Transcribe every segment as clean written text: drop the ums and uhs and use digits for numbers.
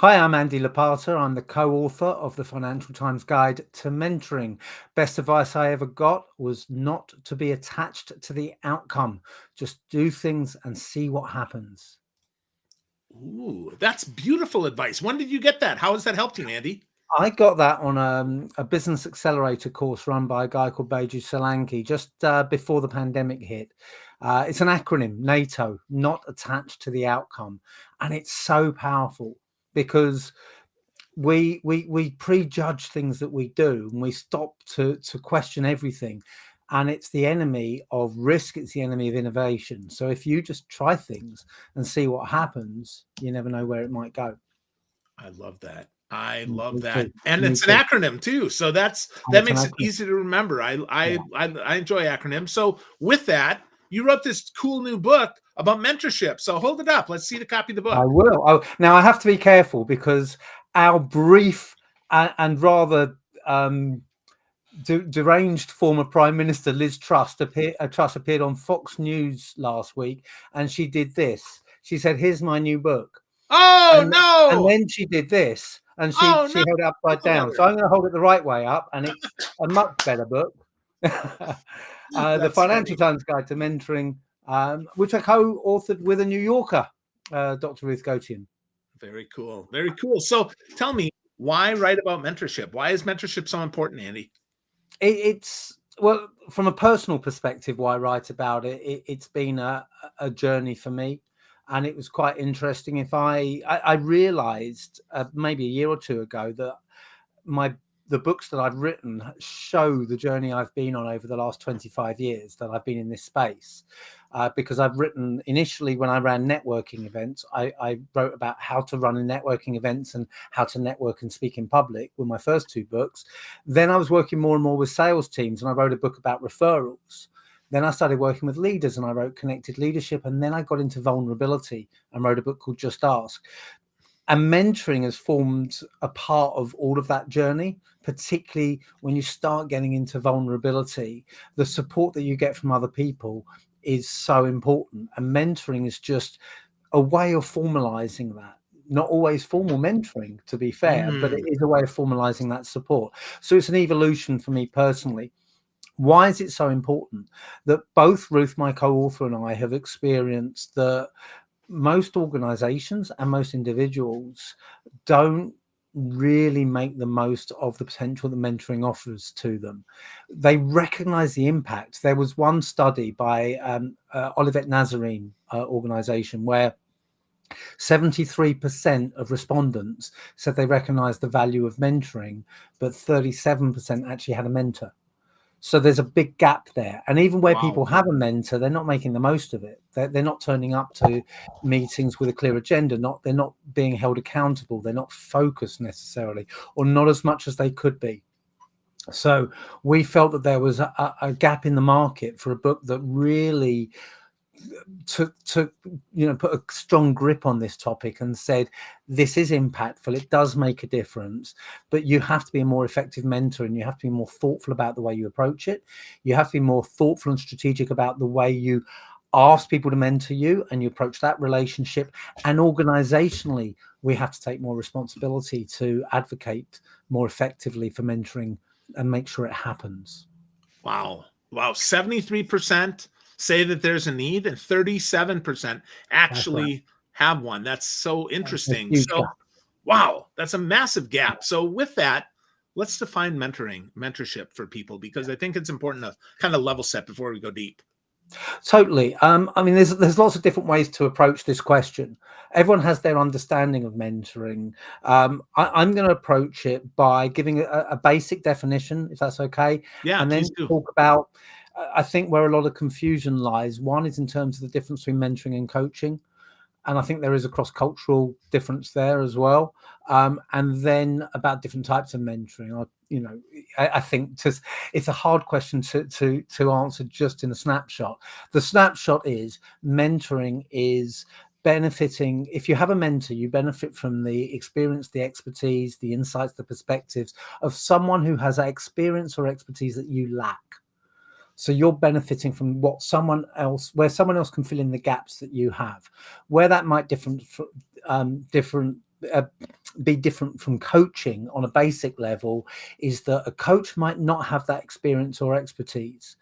Hi, I'm Andy Lopata. I'm the co-author of the Financial Times Guide to Mentoring. Best advice I ever got was not to be attached to the outcome. Just do things and see what happens. Ooh, that's beautiful advice. When did you get that? How has that helped you, Andy? I got that on a business accelerator course run by a guy called Baiju Solanki just before the pandemic hit. It's an acronym, NATO, not attached to the outcome. And it's so powerful because we prejudge things that we do, and we stop to question everything, and it's the enemy of risk, it's the enemy of innovation. So if you just try things and see what happens, you never know where it might go. I love that. I love Me that. too. And Me it's an too. acronym too. So And that it's an makes it acronym. easy to remember. I Yeah, I I, I enjoy acronyms. So with that, you wrote this cool new book about mentorship. So hold it up. Let's see the copy of the I book. will. Oh, now I have to be careful because our brief and rather deranged former Prime Minister Liz Truss appeared on Fox News last week, and she did this. She said, "Here's my new book," Oh and no. then she did this, and Oh she no. held it Tell upside us about down. her. So I'm going to hold it the right way up, and it's a much better book. The That's Financial funny. Times Guide to Mentoring, which I co-authored with a New Yorker, Dr. Ruth Gotian. Very cool. Very cool. So tell me, why write about mentorship? Why is mentorship so important, Andy? It's well, from a personal perspective, why I write about it, it's been a journey for me, and it was quite interesting. If I realized maybe a year or two ago that my the books that I've written show the journey I've been on over the last 25 years that I've been in this space. Because I've written initially when I ran networking events, I wrote about how to run networking events and how to network and speak in public were my first two books. Then I was working more and more with sales teams, and I wrote a book about referrals. Then I started working with leaders, and I wrote Connected Leadership. And then I got into vulnerability and wrote a book called Just Ask. And mentoring has formed a part of all of that journey, particularly when you start getting into vulnerability. The support that you get from other people is so important. And mentoring is just a way of formalizing that. Not always formal mentoring, to be fair, but it Mm. is a way of formalizing that support. So it's an evolution for me personally. Why is it so important that both Ruth, my co-author, and I have experienced that most organizations and most individuals don't really make the most of the potential that mentoring offers to them. They recognize the impact. There was one study by Olivet Nazarene organization where 73% of respondents said they recognized the value of mentoring, but 37% actually had a mentor. So there's a big gap there. And even where Wow. people have a mentor, they're not making the most of it. They're not turning up to meetings with a clear agenda. They're not being held accountable. They're not focused necessarily, or not as much as they could be. So we felt that there was a gap in the market for a book that really took put a strong grip on this topic and said this is impactful, it does make a difference, but you have to be a more effective mentor, and you have to be more thoughtful about the way you approach it. You have to be more thoughtful and strategic about the way you ask people to mentor you and you approach that relationship. And organizationally, we have to take more responsibility to advocate more effectively for mentoring and make sure it happens. Wow. Wow. 73% say that there's a need and 37% That's right. actually have one. That's so That's a interesting. huge gap. So, wow, that's a massive gap. So, with that, let's define mentorship for people, because I think it's important to kind of level set before we go deep. Totally. I mean, there's lots of different ways to approach this question. Everyone has their understanding of mentoring. I'm going to approach it by giving a basic definition, if that's okay, Yeah, and please then do. talk about. I think where a lot of confusion lies. One is in terms of the difference between mentoring and coaching, and I think there is a cross-cultural difference there as well. And then about different types of mentoring. I think it's a hard question to answer just in a snapshot. The snapshot is mentoring is benefiting. If you have a mentor, you benefit from the experience, the expertise, the insights, the perspectives of someone who has experience or expertise that you lack. So you're benefiting from where someone else can fill in the gaps that you have. Where that might different uh, be different from coaching on a basic level is that a coach might not have that experience or expertise,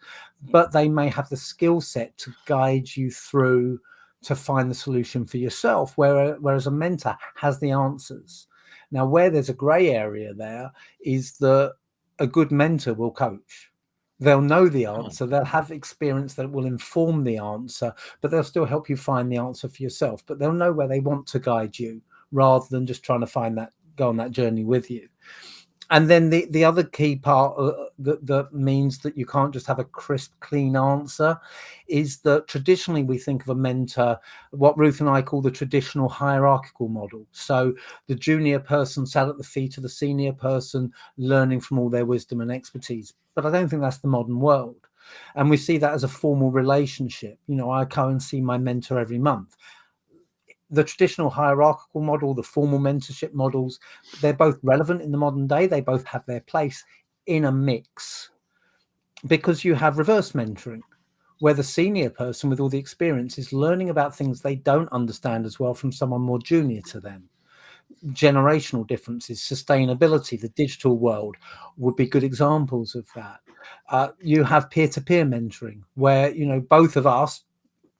but they may have the skill set to guide you through to find the solution for yourself, whereas a mentor has the answers. Now, where there's a gray area there is that a good mentor will coach. They'll know the answer, they'll have experience that will inform the answer, but they'll still help you find the answer for yourself. But they'll know where they want to guide you rather than just trying to go on that journey with you. And then the other key part that means that you can't just have a crisp, clean answer is that traditionally we think of a mentor, what Ruth and I call the traditional hierarchical model. So the junior person sat at the feet of the senior person, learning from all their wisdom and expertise. But I don't think that's the modern world. And we see that as a formal relationship. I go and see my mentor every month. The traditional hierarchical model, the formal mentorship models, they're both relevant in the modern day. They both have their place in a mix, because you have reverse mentoring, where the senior person with all the experience is learning about things they don't understand as well from someone more junior to them. Generational differences, sustainability, the digital world would be good examples of that. You have peer-to-peer mentoring, where both of us,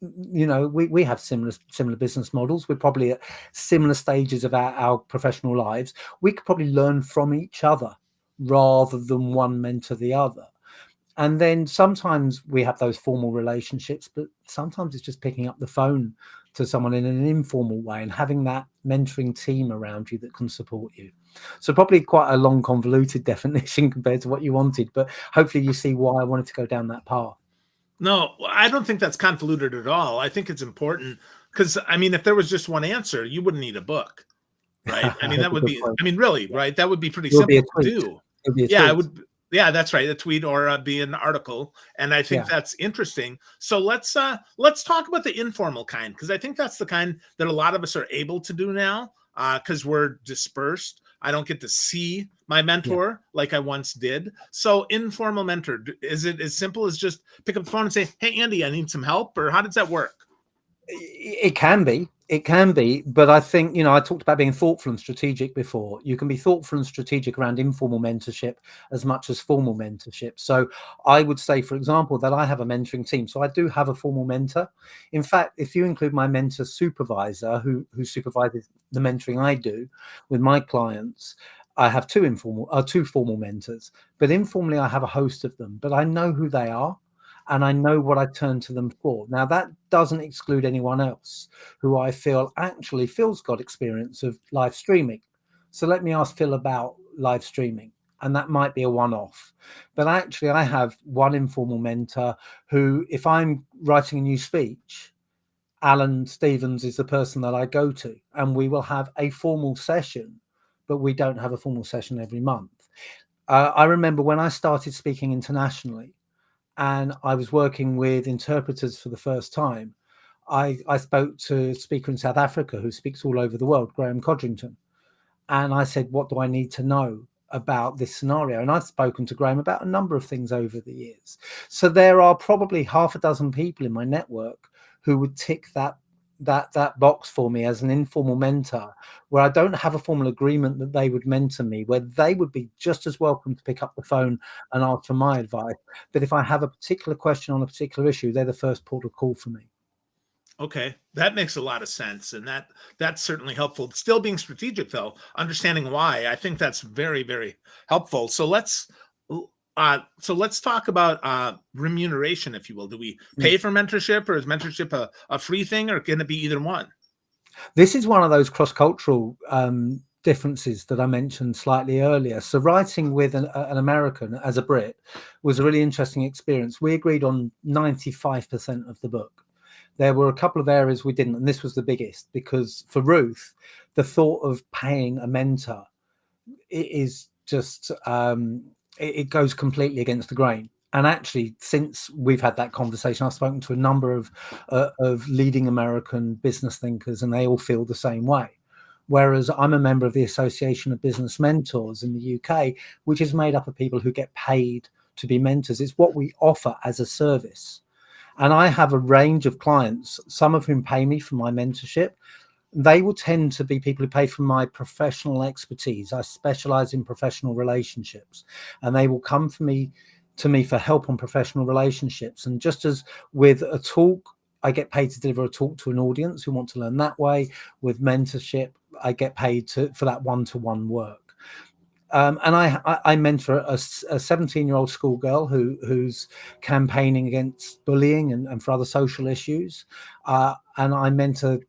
we have similar business models. We're probably at similar stages of our professional lives. We could probably learn from each other rather than one mentor the other. And then sometimes we have those formal relationships, but sometimes it's just picking up the phone to someone in an informal way and having that mentoring team around you that can support you. So probably quite a long, convoluted definition compared to what you wanted, but hopefully you see why I wanted to go down that path. No, I don't think that's convoluted at all. I think it's important because, if there was just one answer, you wouldn't need a book, right? That would be, really, right? That would be pretty It'll be simple a to tweet. do. It'll be a Yeah, tweet. it would. Yeah, that's right. A tweet or be an article. And I think that's interesting. So let's talk about the informal kind, because I think that's the kind that a lot of us are able to do now because we're dispersed. I don't get to see my mentor like I once did. So informal mentor, is it as simple as just pick up the phone and say, "Hey, Andy, I need some help," or how does that work? It can be, but I think, I talked about being thoughtful and strategic before. You can be thoughtful and strategic around informal mentorship as much as formal mentorship. So I would say, for example, that I have a mentoring team. So I do have a formal mentor. In fact, if you include my mentor supervisor who supervises the mentoring I do with my clients, I have two formal mentors. But informally, I have a host of them, but I know who they are. And I know what I turn to them for. Now, that doesn't exclude anyone else who I feel actually Phil's got experience of live streaming. So let me ask Phil about live streaming. And that might be a one-off. But actually, I have one informal mentor who, if I'm writing a new speech, Alan Stevens is the person that I go to. And we will have a formal session, but we don't have a formal session every month. I remember when I started speaking internationally, and I was working with interpreters for the first time, I spoke to a speaker in South Africa who speaks all over the world, Graham Codrington. And I said, what do I need to know about this scenario? And I've spoken to Graham about a number of things over the years. So there are probably half a dozen people in my network who would tick that box for me as an informal mentor, where I don't have a formal agreement that they would mentor me, where they would be just as welcome to pick up the phone and ask for my advice. But if I have a particular question on a particular issue, they're the first port of call for me. Okay, that makes a lot of sense, and that's certainly helpful. Still being strategic, though, understanding why, I think that's very, very helpful. So let's talk about remuneration, if you will. Do we pay for mentorship, or is mentorship a free thing, or can it be either one? This is one of those cross-cultural differences that I mentioned slightly earlier. So writing with an American as a Brit was a really interesting experience. We agreed on 95% of the book. There were a couple of areas we didn't, and this was the biggest, because for Ruth, the thought of paying a mentor is just, it goes completely against the grain. And actually, since we've had that conversation, I've spoken to a number of leading American business thinkers, and they all feel the same way. Whereas I'm a member of the Association of Business Mentors in the UK, which is made up of people who get paid to be mentors. It's what we offer as a service. And I have a range of clients, some of whom pay me for my mentorship, they will tend to be people who pay for my professional expertise. I specialize in professional relationships, and they will come to me for help on professional relationships. And just as with a talk, I get paid to deliver a talk to an audience who want to learn that way. With mentorship, I get paid for that one-to-one work. And I mentor a 17-year-old schoolgirl who's campaigning against bullying and for other social issues. And I mentor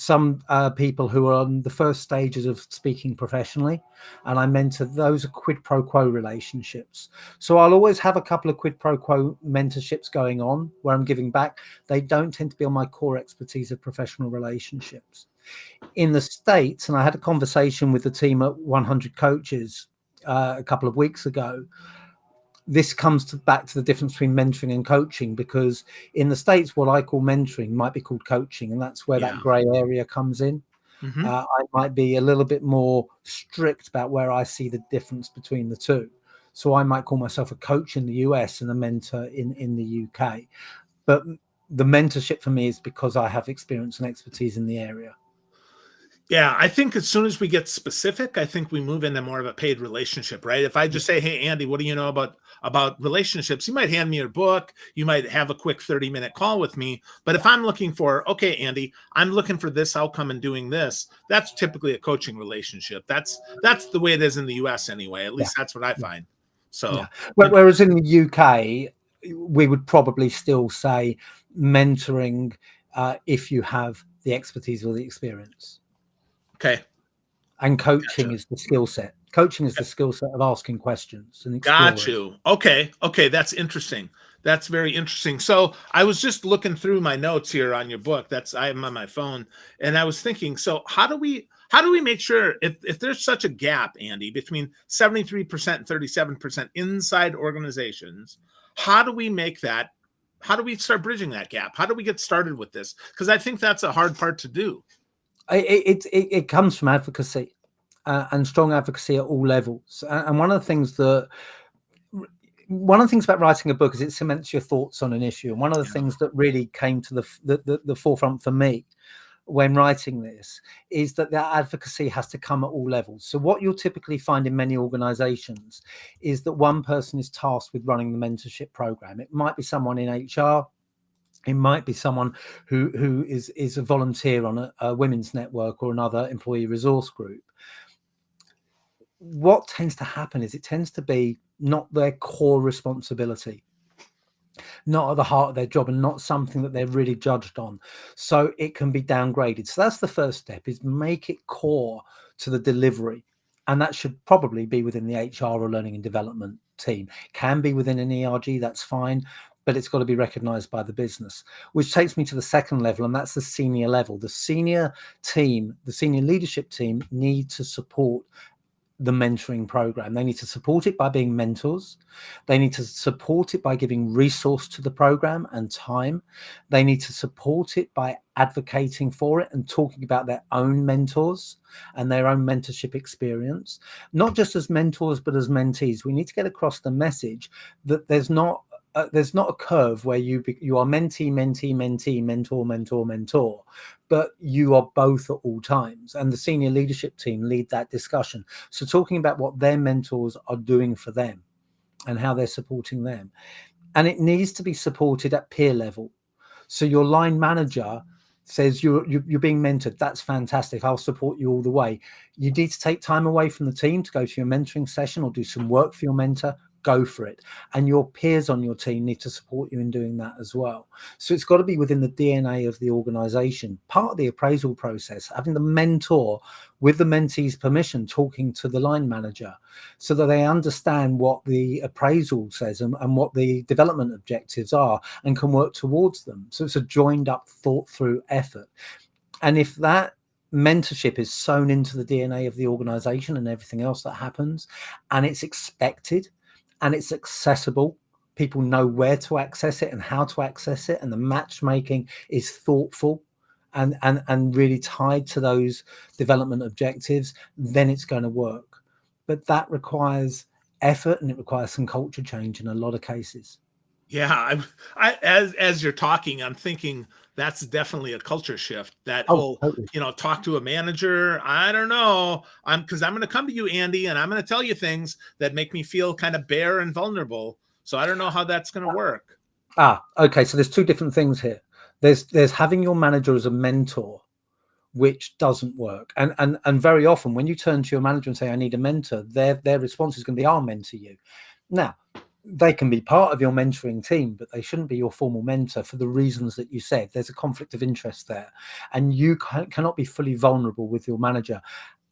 some people who are on the first stages of speaking professionally, and I mentor those quid pro quo relationships. So I'll always have a couple of quid pro quo mentorships going on where I'm giving back. They don't tend to be on my core expertise of professional relationships. In the States, and I had a conversation with the team at 100 Coaches a couple of weeks ago. This comes back to the difference between mentoring and coaching, because in the States, what I call mentoring might be called coaching, and that's where that gray area comes in. I might be a little bit more strict about where I see the difference between the two. So I might call myself a coach in the US and a mentor in the UK. But the mentorship for me is because I have experience and expertise in the area. Yeah, I think as soon as we get specific, I think we move into more of a paid relationship, right? If I just say, "Hey, Andy, what do you know about relationships?" You might hand me your book, you might have a quick 30-minute call with me. But if I'm looking for, okay, Andy, I'm looking for this outcome and doing this, that's typically a coaching relationship. That's the way it is in the US anyway. At least that's what I find. So, Whereas in the UK, we would probably still say mentoring if you have the expertise or the experience. okay. And coaching is the skill set. Coaching is the skill set of asking questions and Got exploring. you. Okay. Okay. That's interesting. That's very interesting. So I was just looking through my notes here on your book. I'm on my phone, and I was thinking, so how do we make sure if there's such a gap, Andy, between 73% and 37% inside organizations, how do we make that? How do we start bridging that gap? How do we get started with this? Because I think that's a hard part to do. It comes from advocacy and strong advocacy at all levels. And one of the things about writing a book is it cements your thoughts on an issue. And one of the things that really came to the forefront for me when writing this is that advocacy has to come at all levels. So what you'll typically find in many organizations is that one person is tasked with running the mentorship program. It might be someone in HR. It might be someone who is a volunteer on a women's network or another employee resource group. What tends to happen is it tends to be not their core responsibility, not at the heart of their job, and not something that they're really judged on. So it can be downgraded. So that's the first step, is make it core to the delivery. And that should probably be within the HR or learning and development team. Can be within an ERG, that's fine, but it's got to be recognized by the business, which takes me to the second level, and that's the senior level. The senior team, the senior leadership team need to support the mentoring program. They need to support it by being mentors. They need to support it by giving resource to the program and time. They need to support it by advocating for it and talking about their own mentors and their own mentorship experience, not just as mentors, but as mentees. We need to get across the message that there's not a curve where you are mentee, mentee, mentee, mentor, mentor, mentor, but you are both at all times. And the senior leadership team lead that discussion. So talking about what their mentors are doing for them and how they're supporting them. And it needs to be supported at peer level. So your line manager says you're being mentored. That's fantastic. I'll support you all the way. You need to take time away from the team to go to your mentoring session or do some work for your mentor. Go for it. And your peers on your team need to support you in doing that as well. So it's got to be within the DNA of the organization. Part of the appraisal process, having the mentor with the mentee's permission, talking to the line manager so that they understand what the appraisal says and what the development objectives are and can work towards them. So it's a joined up, thought through effort. And if that mentorship is sewn into the DNA of the organization and everything else that happens, and it's expected, and it's accessible, people know where to access it and how to access it, and the matchmaking is thoughtful and really tied to those development objectives, then it's going to work. But that requires effort, and it requires some culture change in a lot of cases. Yeah, as you're talking, I'm thinking that's definitely a culture shift. That Oh, whole, totally. talk to a manager. I don't know. Because I'm going to come to you, Andy, and I'm going to tell you things that make me feel kind of bare and vulnerable. So I don't know how that's going to work. Okay. So there's two different things here. There's having your manager as a mentor, which doesn't work. And very often when you turn to your manager and say, I need a mentor, their response is going to be, I'll mentor you. Now, they can be part of your mentoring team, but they shouldn't be your formal mentor for the reasons that you said. There's a conflict of interest there, and you cannot be fully vulnerable with your manager.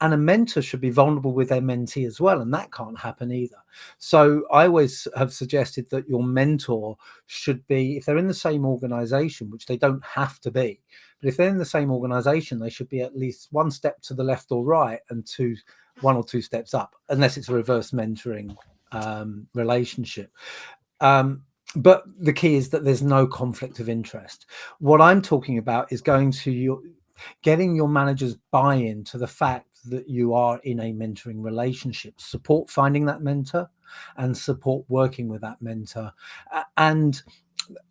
And a mentor should be vulnerable with their mentee as well, and that can't happen either. So I always have suggested that your mentor should be, if they're in the same organization, which they don't have to be, but if they're in the same organization, they should be at least one step to the left or right and one or two steps up, unless it's a reverse mentoring relationship. But the key is that there's no conflict of interest. What I'm talking about is getting your managers buy-in to the fact that you are in a mentoring relationship, support finding that mentor and support working with that mentor. And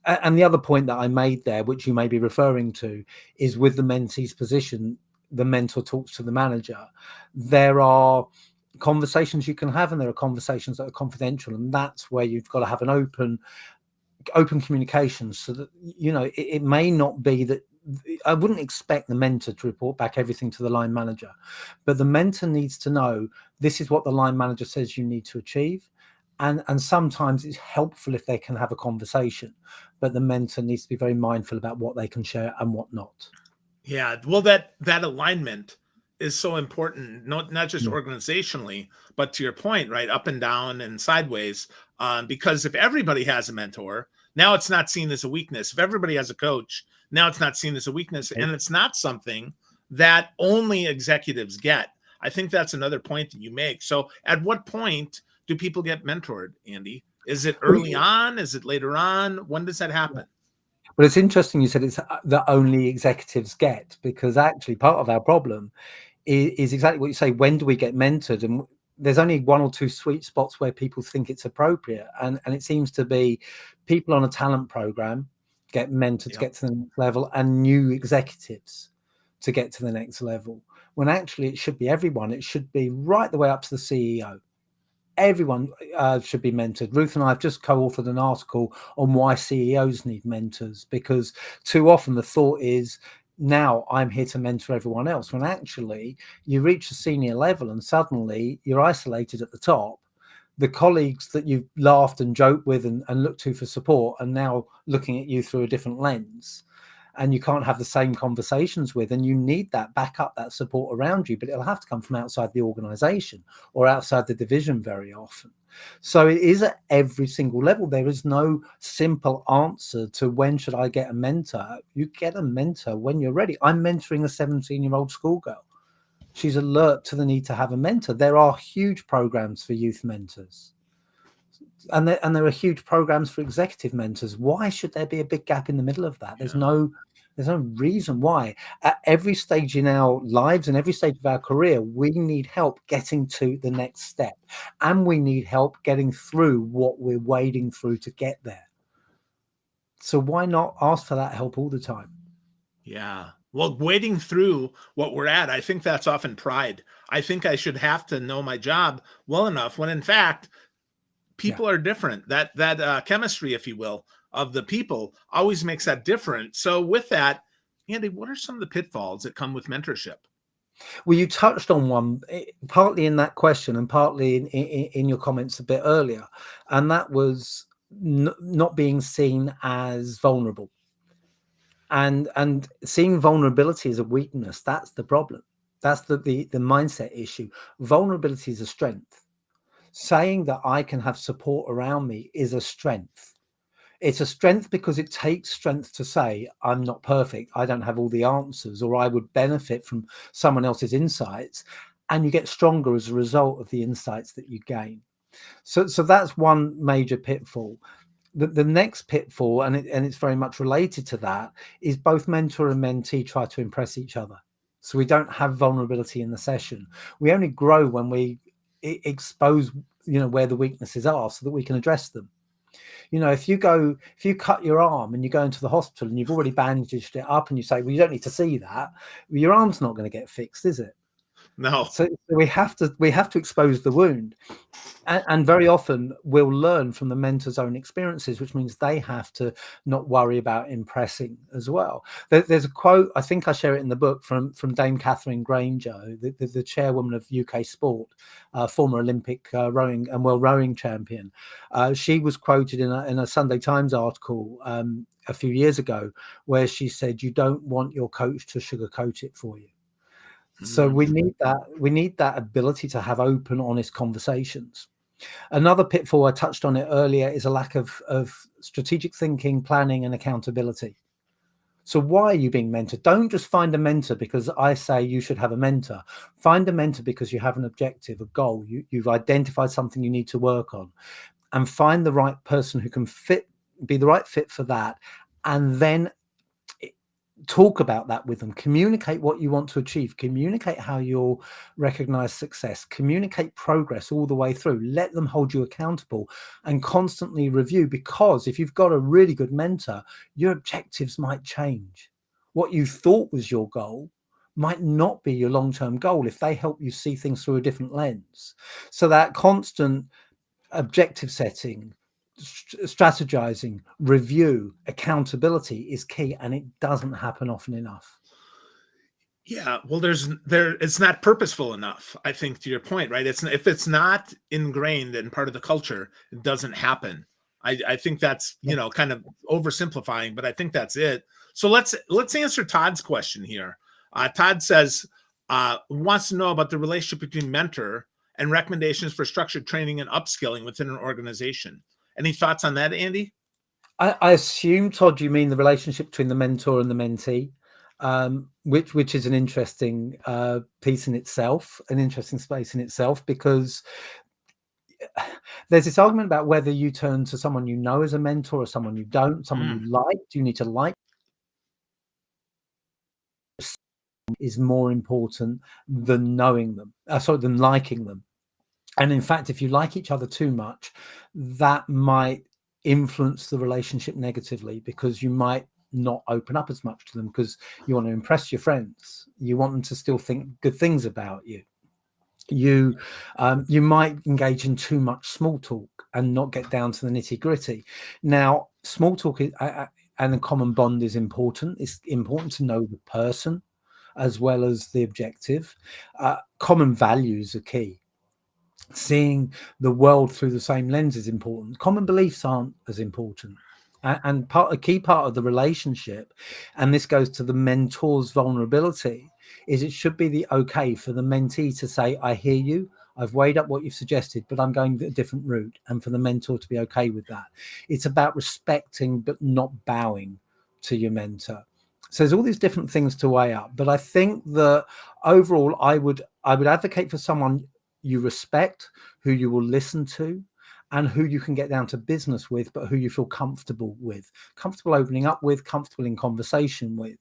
the other point that I made there, which you may be referring to, is with the mentee's position, the mentor talks to the manager. There are conversations you can have, and there are conversations that are confidential, and that's where you've got to have an open communication, so that it may not be that I wouldn't expect the mentor to report back everything to the line manager, but the mentor needs to know this is what the line manager says you need to achieve. And sometimes it's helpful if they can have a conversation, but the mentor needs to be very mindful about what they can share and what not. Yeah, well, that alignment is so important, not just Mm. organizationally, but to your point, right, up and down and sideways. Because if everybody has a mentor, now it's not seen as a weakness. If everybody has a coach, now it's not seen as a weakness, and it's not something that only executives get. I think that's another point that you make. So, at what point do people get mentored, Andy? Is it early on? Is it later on? When does that happen? Well, it's interesting you said it's that only executives get, because actually part of our problem is exactly what you say. When do we get mentored? And there's only one or two sweet spots where people think it's appropriate. And it seems to be people on a talent program get mentored to Yep. get to the next level, and new executives to get to the next level. When actually it should be everyone. It should be right the way up to the CEO. Everyone should be mentored. Ruth and I have just co-authored an article on why CEOs need mentors, because too often the thought is, now I'm here to mentor everyone else, when actually you reach a senior level and suddenly you're isolated at the top. The colleagues that you've laughed and joked with and looked to for support are now looking at you through a different lens, and you can't have the same conversations with, and you need that backup, that support around you, but it'll have to come from outside the organization or outside the division very often. So it is at every single level. There is no simple answer to when should I get a mentor. You get a mentor when you're ready. I'm mentoring a 17-year-old schoolgirl. She's alert to the need to have a mentor. There are huge programs for youth mentors, and there are huge programs for executive mentors. Why should there be a big gap in the middle of that? There's no reason why. At every stage in our lives and every stage of our career, we need help getting to the next step, and we need help getting through what we're wading through to get there. So why not ask for that help all the time? Yeah. Well, wading through what we're at, I think that's often pride. I think I should have to know my job well enough, when in fact Yeah. people are different. That chemistry, if you will, of the people always makes that different. So with that, Andy, what are some of the pitfalls that come with mentorship? Well, you touched on one, partly in that question and partly in your comments a bit earlier, and that was not being seen as vulnerable, and seeing vulnerability as a weakness. That's the problem. That's the mindset issue. Vulnerability is a strength. Saying that I can have support around me is a strength. It's a strength because it takes strength to say, I'm not perfect, I don't have all the answers, or I would benefit from someone else's insights. And you get stronger as a result of the insights that you gain. So that's one major pitfall. The next pitfall, and it's very much related to that, is both mentor and mentee try to impress each other. So we don't have vulnerability in the session. We only grow when we expose, where the weaknesses are, so that we can address them. You know, if you cut your arm and you go into the hospital and you've already bandaged it up and you say, well, you don't need to see that, well, your arm's not going to get fixed, is it? No. So we have to expose the wound. And very often we'll learn from the mentor's own experiences, which means they have to not worry about impressing as well. There's a quote, I think I share it in the book, from Dame Catherine Granger, the chairwoman of UK sport, former Olympic rowing and world rowing champion. She was quoted in a Sunday Times article a few years ago, where she said, "You don't want your coach to sugarcoat it for you." So we need that ability to have open, honest conversations. Another pitfall, I touched on it earlier, is a lack of strategic thinking, planning, and accountability. So why are you being mentored? Don't just find a mentor because I say you should have a mentor. Find a mentor because you have an objective, a goal. You've identified something you need to work on, and find the right person who can be the right fit for that, and then talk about that with them. Communicate what you want to achieve, communicate how you'll recognize success, communicate progress all the way through, let them hold you accountable, and constantly review. Because if you've got a really good mentor, your objectives might change. What you thought was your goal might not be your long-term goal if they help you see things through a different lens. So that constant objective setting, strategizing, review, accountability is key, and it doesn't happen often enough. Yeah, well, it's not purposeful enough, I think, to your point, right? If it's not ingrained and part of the culture, it doesn't happen. I think that's, kind of oversimplifying, but I think that's it. So let's answer Todd's question here. Todd says, wants to know about the relationship between mentor and recommendations for structured training and upskilling within an organization. Any thoughts on that, Andy? I assume, Todd, you mean the relationship between the mentor and the mentee, which is an interesting piece in itself, an interesting space in itself, because there's this argument about whether you turn to someone you know as a mentor or someone you don't, someone you like. Do you need to like? Is more important than knowing them, than liking them. And in fact, if you like each other too much, that might influence the relationship negatively, because you might not open up as much to them because you want to impress your friends. You want them to still think good things about you. You might engage in too much small talk and not get down to the nitty gritty. Now, small talk and a common bond is important. It's important to know the person as well as the objective. Common values are key. Seeing the world through the same lens is important. Common beliefs aren't as important. And a key part of the relationship, and this goes to the mentor's vulnerability, is it should be the okay for the mentee to say, I hear you, I've weighed up what you've suggested, but I'm going a different route, and for the mentor to be okay with that. It's about respecting but not bowing to your mentor. So there's all these different things to weigh up, but I think that overall I would advocate for someone you respect, who you will listen to, and who you can get down to business with, but who you feel comfortable with, comfortable opening up with, comfortable in conversation with.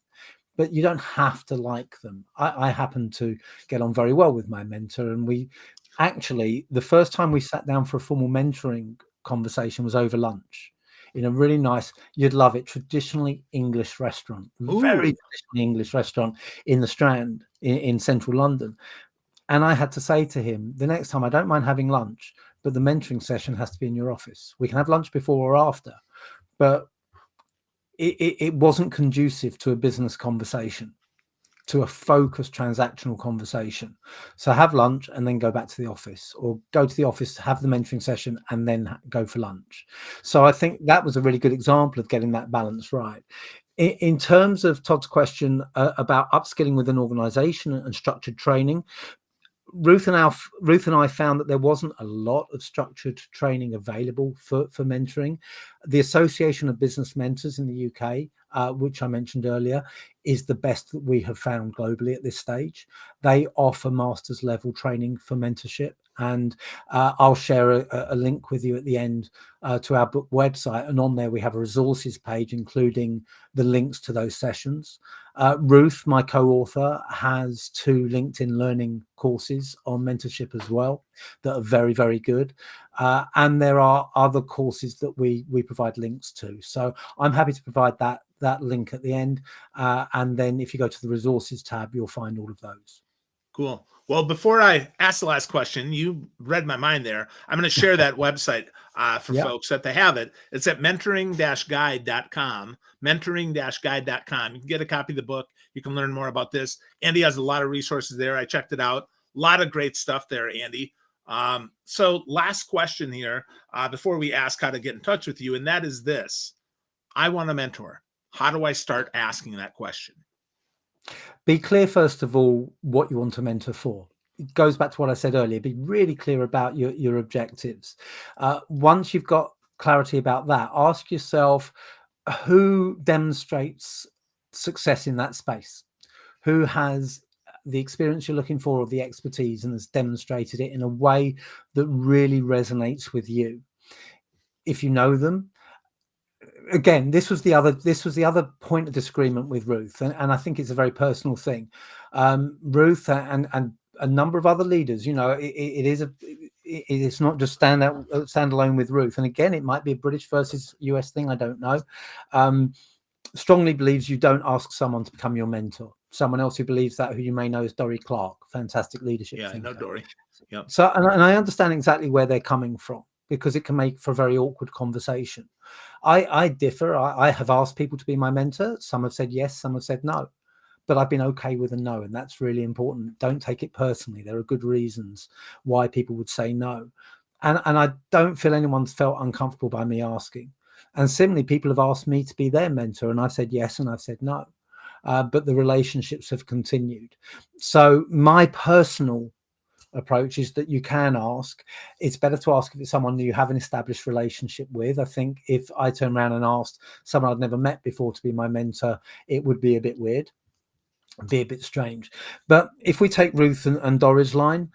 But you don't have to like them. I happen to get on very well with my mentor, and we actually, the first time we sat down for a formal mentoring conversation was over lunch in a really nice, you'd love it, traditionally English restaurant, very traditionally English restaurant in the Strand in central London. And I had to say to him, the next time, I don't mind having lunch, but the mentoring session has to be in your office. We can have lunch before or after, but it wasn't conducive to a business conversation, to a focused transactional conversation. So have lunch and then go back to the office, or go to the office, have the mentoring session, and then go for lunch. So I think that was a really good example of getting that balance right. In terms of Todd's question about upskilling with an organization and structured training, Ruth and I found that there wasn't a lot of structured training available for mentoring. The Association of Business Mentors in the UK, which I mentioned earlier, is the best that we have found globally at this stage. They offer master's level training for mentorship, and I'll share a link with you at the end to our book website, and on there we have a resources page including the links to those sessions. Ruth, my co-author, has 2 LinkedIn learning courses on mentorship as well that are very, very good. And there are other courses that we provide links to. So I'm happy to provide that link at the end. And then if you go to the resources tab, you'll find all of those. Cool. Well, before I ask the last question, you read my mind there. I'm going to share that website for Yeah. folks that they have it. It's at mentoring-guide.com, mentoring-guide.com. You can get a copy of the book. You can learn more about this. Andy has a lot of resources there. I checked it out. A lot of great stuff there, Andy. So last question here before we ask how to get in touch with you, and that is this. I want a mentor. How do I start asking that question? Be clear, first of all, what you want to mentor for. It goes back to what I said earlier. Be really clear about your objectives. Once you've got clarity about that, ask yourself who demonstrates success in that space, who has the experience you're looking for or the expertise and has demonstrated it in a way that really resonates with you. If you know them, again, this was the other point of disagreement with Ruth, and I think it's a very personal thing. Ruth and a number of other leaders, it is not just stand alone with Ruth. And again, it might be a British versus US thing. I don't know. Strongly believes you don't ask someone to become your mentor. Someone else who believes that, who you may know, is Dory Clark, fantastic leadership thinker. I know Dory. Yep. So, and I understand exactly where they're coming from, because it can make for a very awkward conversation. I differ. I have asked people to be my mentor. Some have said yes, some have said no, but I've been okay with a no, and that's really important. Don't take it personally. There are good reasons why people would say no, and I don't feel anyone's felt uncomfortable by me asking. And similarly, people have asked me to be their mentor, and I've said yes and I've said no, but the relationships have continued. So my personal approach is that you can ask. It's better to ask if it's someone you have an established relationship with. I think if I turn around and asked someone I'd never met before to be my mentor, it would be a bit weird, be a bit strange. But if we take Ruth and Dory's line,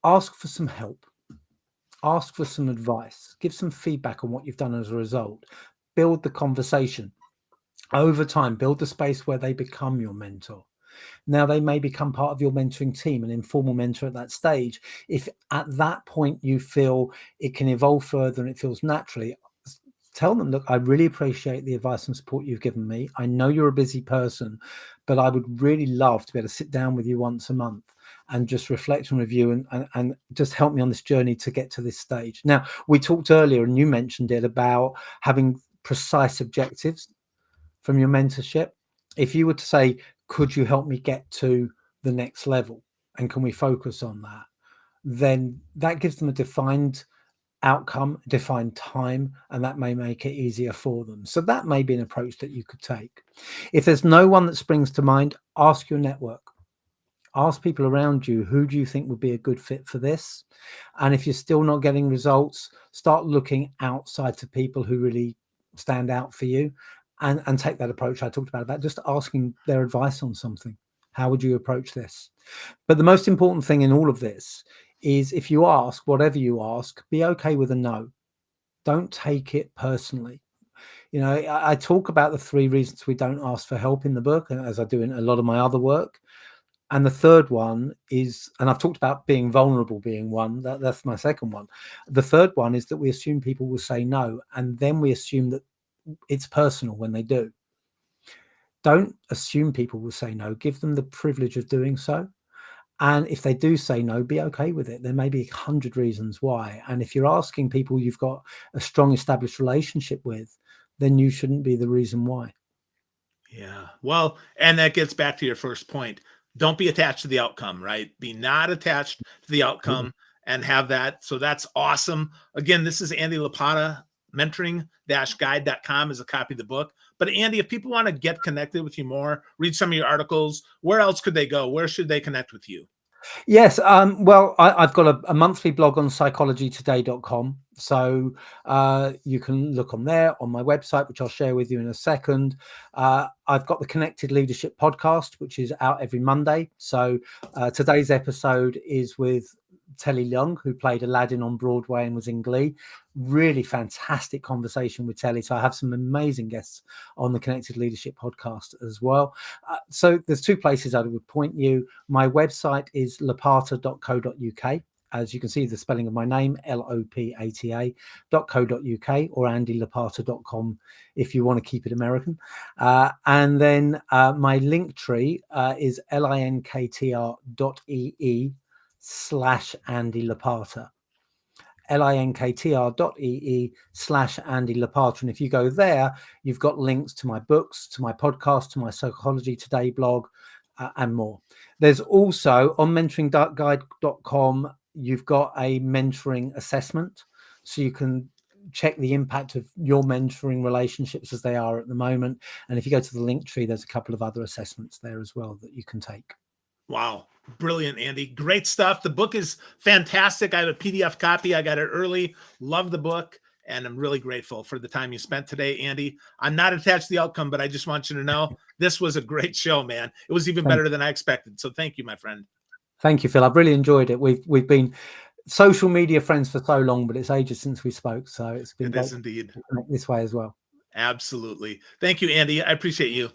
ask for some help, ask for some advice, give some feedback on what you've done as a result, build the conversation over time, build the space where they become your mentor. Now, they may become part of your mentoring team, an informal mentor at that stage. If at that point you feel it can evolve further and it feels naturally, tell them, look, I really appreciate the advice and support you've given me. I know you're a busy person, but I would really love to be able to sit down with you once a month and just reflect and review and just help me on this journey to get to this stage. Now, we talked earlier, and you mentioned it, about having precise objectives from your mentorship. If you were to say, could you help me get to the next level, and can we focus on that, then that gives them a defined outcome, defined time, and that may make it easier for them. So that may be an approach that you could take. If there's no one that springs to mind, ask your network. Ask people around you, who do you think would be a good fit for this? And if you're still not getting results, start looking outside to people who really stand out for you, and take that approach I talked about just asking their advice on something. How would you approach this? But the most important thing in all of this is, if you ask, whatever you ask, be okay with a no. Don't take it personally. I talk about the 3 reasons we don't ask for help in the book, as I do in a lot of my other work. And the third one is, and I've talked about being vulnerable being one, that's my second one. The third one is that we assume people will say no, and then we assume that it's personal when they do. Don't assume people will say no. Give them the privilege of doing so. And if they do say no, be okay with it. There may be 100 reasons why. And if you're asking people you've got a strong established relationship with, then you shouldn't be the reason why. Yeah. Well, and that gets back to your first point. Don't be attached to the outcome, right? Be not attached to the outcome and have that. So that's awesome. Again, this is Andy Lopata. Mentoring-guide.com is a copy of the book. But Andy, if people want to get connected with you more, read some of your articles, where else could they go? Where should they connect with you? Yes. Well, I've got a monthly blog on psychologytoday.com. So you can look on there, on my website, which I'll share with you in a second. I've got the Connected Leadership podcast, which is out every Monday. So today's episode is with Telly Leung, who played Aladdin on Broadway and was in Glee. Really fantastic conversation with Telly. So I have some amazing guests on the Connected Leadership podcast as well. So there's two places I would point you. My website is lopata.co.uk. As you can see, the spelling of my name, lopata.co.uk, or andylopata.com if you want to keep it American. And then my link tree is linktr.ee/Andy Lopata. linktr.ee/Andy Lopata. And if you go there, you've got links to my books, to my podcast, to my Psychology Today blog, and more. There's also on mentoringguide.com, you've got a mentoring assessment. So you can check the impact of your mentoring relationships as they are at the moment. And if you go to the link tree, there's a couple of other assessments there as well that you can take. Wow. Brilliant, Andy. Great stuff. The book is fantastic. I have a PDF copy. I got it early. Love the book. And I'm really grateful for the time you spent today, Andy. I'm not attached to the outcome, but I just want you to know this was a great show, man. It was even better than I expected. So thank you, my friend. Thank you, Phil. I've really enjoyed it. We've been social media friends for so long, but it's ages since we spoke. So it's been great indeed to connect this way as well. Absolutely. Thank you, Andy. I appreciate you.